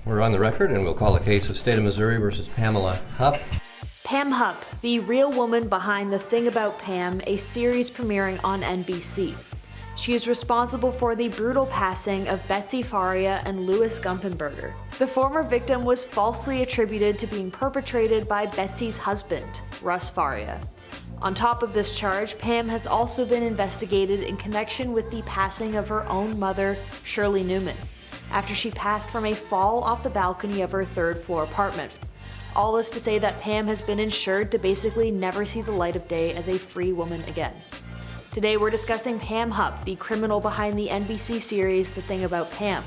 We're on the record and we'll call the case of State of Missouri versus Pamela Hupp. Pam Hupp, the real woman behind the Thing About Pam, a series premiering on NBC. She is responsible for the brutal passing of Betsy Faria and Louis Gumpenberger. The former victim was falsely attributed to being perpetrated by Betsy's husband, Russ Faria. On top of this charge, Pam has also been investigated in connection with the passing of her own mother, Shirley Neumann, after she passed from a fall off the balcony of her third-floor apartment. All this to say that Pam has been insured to basically never see the light of day as a free woman again. Today we're discussing Pam Hupp, the criminal behind the NBC series The Thing About Pam.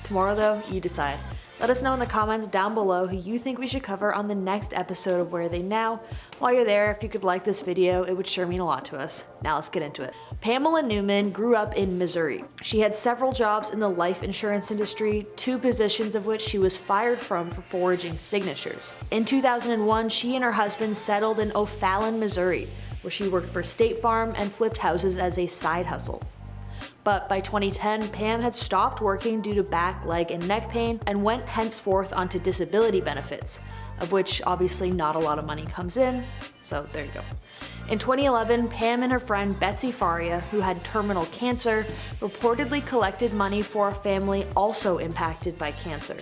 Tomorrow though, you decide. Let us know in the comments down below who you think we should cover on the next episode of Where Are They Now? While you're there, if you could like this video, it would sure mean a lot to us. Now let's get into it. Pamela Neumann grew up in Missouri. She had several jobs in the life insurance industry, 2 positions of which she was fired from for forging signatures. In 2001, she and her husband settled in O'Fallon, Missouri, where she worked for State Farm and flipped houses as a side hustle. But by 2010, Pam had stopped working due to back, leg, and neck pain and went henceforth onto disability benefits, of which obviously not a lot of money comes in, so there you go. In 2011, Pam and her friend Betsy Faria, who had terminal cancer, reportedly collected money for a family also impacted by cancer.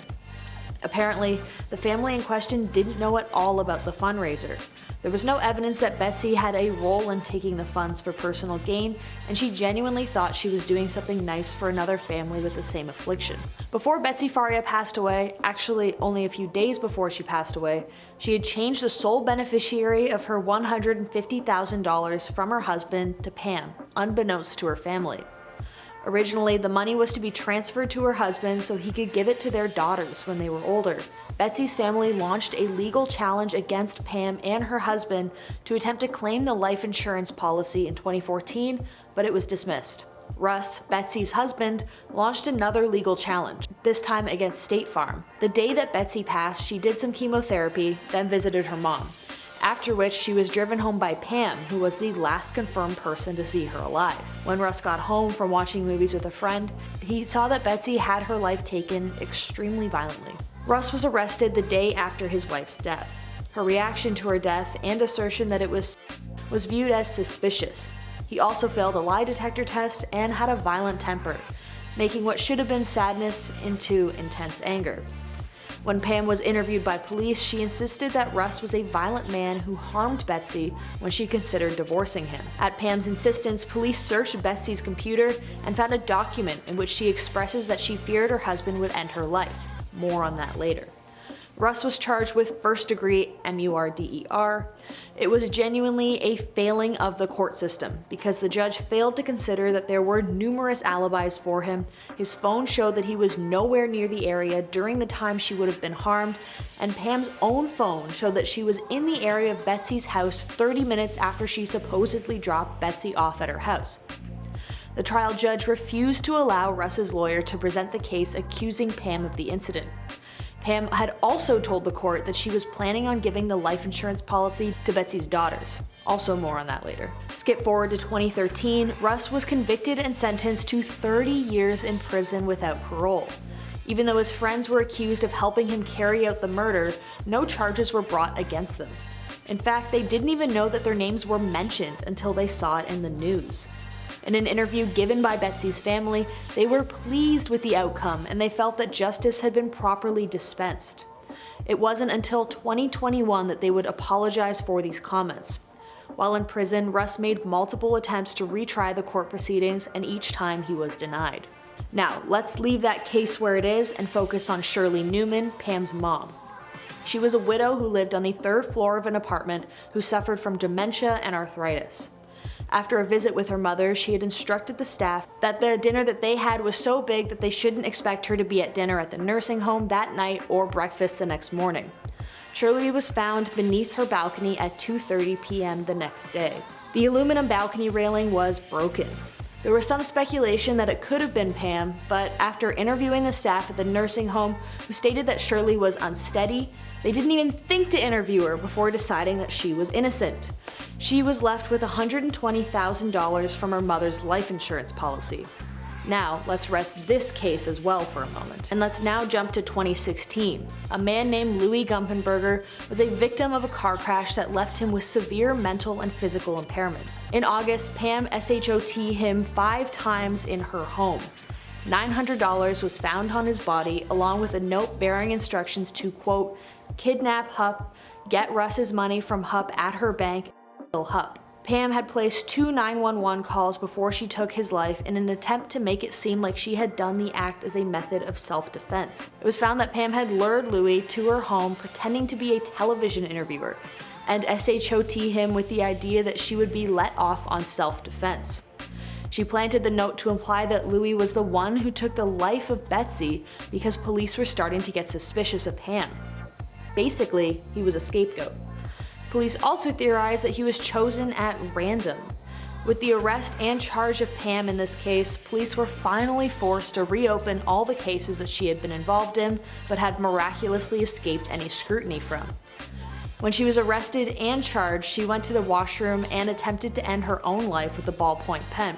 Apparently, the family in question didn't know at all about the fundraiser. There was no evidence that Betsy had a role in taking the funds for personal gain, and she genuinely thought she was doing something nice for another family with the same affliction. Before Betsy Faria passed away, actually only a few days before she passed away, she had changed the sole beneficiary of her $150,000 from her husband to Pam, unbeknownst to her family. Originally, the money was to be transferred to her husband so he could give it to their daughters when they were older. Betsy's family launched a legal challenge against Pam and her husband to attempt to claim the life insurance policy in 2014, but it was dismissed. Russ, Betsy's husband, launched another legal challenge, this time against State Farm. The day that Betsy passed, she did some chemotherapy, then visited her mom, after which she was driven home by Pam, who was the last confirmed person to see her alive. When Russ got home from watching movies with a friend, he saw that Betsy had her life taken extremely violently. Russ was arrested the day after his wife's death. Her reaction to her death and assertion that it was viewed as suspicious. He also failed a lie detector test and had a violent temper, making what should have been sadness into intense anger. When Pam was interviewed by police, she insisted that Russ was a violent man who harmed Betsy when she considered divorcing him. At Pam's insistence, police searched Betsy's computer and found a document in which she expresses that she feared her husband would end her life. More on that later. Russ was charged with first-degree murder. It was genuinely a failing of the court system because the judge failed to consider that there were numerous alibis for him. His phone showed that he was nowhere near the area during the time she would have been harmed, and Pam's own phone showed that she was in the area of Betsy's house 30 minutes after she supposedly dropped Betsy off at her house. The trial judge refused to allow Russ's lawyer to present the case accusing Pam of the incident. Pam had also told the court that she was planning on giving the life insurance policy to Betsy's daughters. Also more on that later. Skip forward to 2013, Russ was convicted and sentenced to 30 years in prison without parole. Even though his friends were accused of helping him carry out the murder, no charges were brought against them. In fact, they didn't even know that their names were mentioned until they saw it in the news. In an interview given by Betsy's family, they were pleased with the outcome and they felt that justice had been properly dispensed. It wasn't until 2021 that they would apologize for these comments. While in prison, Russ made multiple attempts to retry the court proceedings and each time he was denied. Now, let's leave that case where it is and focus on Shirley Neumann, Pam's mom. She was a widow who lived on the 3rd floor of an apartment who suffered from dementia and arthritis. After a visit with her mother, she had instructed the staff that the dinner that they had was so big that they shouldn't expect her to be at dinner at the nursing home that night or breakfast the next morning. Shirley was found beneath her balcony at 2:30 p.m. the next day. The aluminum balcony railing was broken. There was some speculation that it could have been Pam, but after interviewing the staff at the nursing home who stated that Shirley was unsteady, they didn't even think to interview her before deciding that she was innocent. She was left with $120,000 from her mother's life insurance policy. Now, let's rest this case as well for a moment. And let's now jump to 2016. A man named Louis Gumpenberger was a victim of a car crash that left him with severe mental and physical impairments. In August, Pam shot him 5 times in her home. $900 was found on his body, along with a note bearing instructions to, quote, kidnap Hupp, get Russ's money from Hupp at her bank, and kill Hupp. Pam had placed 2 911 calls before she took his life in an attempt to make it seem like she had done the act as a method of self-defense. It was found that Pam had lured Louis to her home pretending to be a television interviewer, and shot him with the idea that she would be let off on self-defense. She planted the note to imply that Louis was the one who took the life of Betsy because police were starting to get suspicious of Pam. Basically, he was a scapegoat. Police also theorized that he was chosen at random. With the arrest and charge of Pam in this case, police were finally forced to reopen all the cases that she had been involved in, but had miraculously escaped any scrutiny from. When she was arrested and charged, she went to the washroom and attempted to end her own life with a ballpoint pen.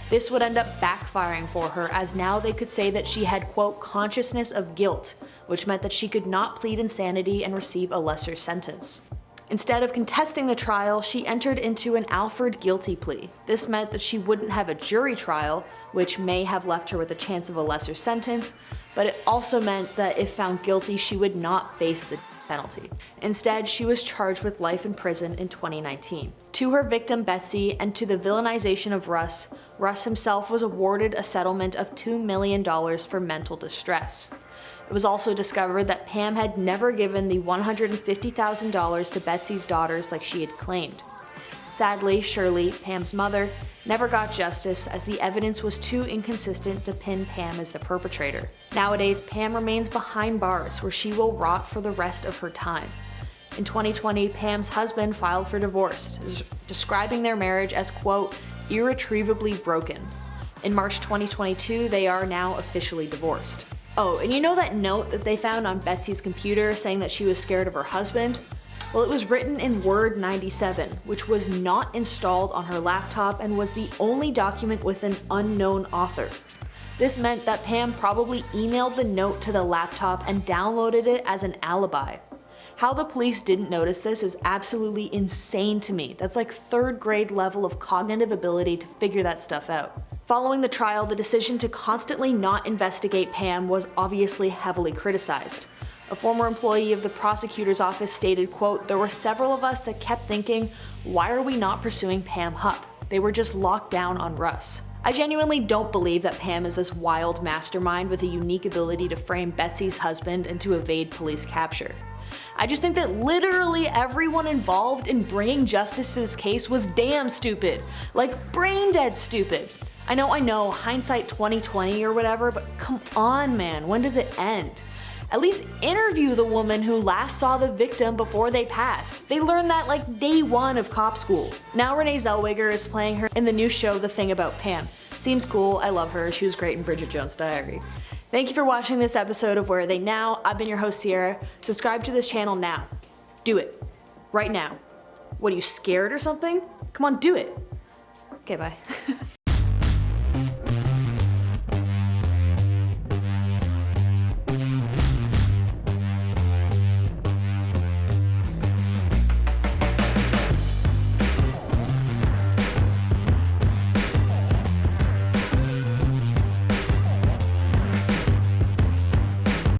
This would end up backfiring for her, as now they could say that she had, quote, consciousness of guilt, which meant that she could not plead insanity and receive a lesser sentence. Instead of contesting the trial, she entered into an Alford guilty plea. This meant that she wouldn't have a jury trial, which may have left her with a chance of a lesser sentence, but it also meant that if found guilty, she would not face the penalty. Instead, she was charged with life in prison in 2019. To her victim Betsy and to the villainization of Russ, Russ himself was awarded a settlement of $2 million for mental distress. It was also discovered that Pam had never given the $150,000 to Betsy's daughters like she had claimed. Sadly, Shirley, Pam's mother, never got justice as the evidence was too inconsistent to pin Pam as the perpetrator. Nowadays, Pam remains behind bars where she will rot for the rest of her time. In 2020, Pam's husband filed for divorce, describing their marriage as, quote, irretrievably broken. In March 2022, they are now officially divorced. Oh, and you know that note that they found on Betsy's computer saying that she was scared of her husband? Well, it was written in Word 97, which was not installed on her laptop and was the only document with an unknown author. This meant that Pam probably emailed the note to the laptop and downloaded it as an alibi. How the police didn't notice this is absolutely insane to me. That's like 3rd grade level of cognitive ability to figure that stuff out. Following the trial, the decision to constantly not investigate Pam was obviously heavily criticized. A former employee of the prosecutor's office stated, quote, there were several of us that kept thinking, why are we not pursuing Pam Hupp? They were just locked down on Russ. I genuinely don't believe that Pam is this wild mastermind with a unique ability to frame Betsy's husband and to evade police capture. I just think that literally everyone involved in bringing justice to this case was damn stupid. Like brain dead stupid. I know, hindsight 2020 or whatever, but come on, man, when does it end? At least interview the woman who last saw the victim before they passed. They learned that like day 1 of cop school. Now Renée Zellweger is playing her in the new show The Thing About Pam. Seems cool, I love her, she was great in Bridget Jones' Diary. Thank you for watching this episode of Where Are They Now? I've been your host Sierra. Subscribe to this channel now. Do it. Right now. What, are you scared or something? Come on, do it. Okay, bye.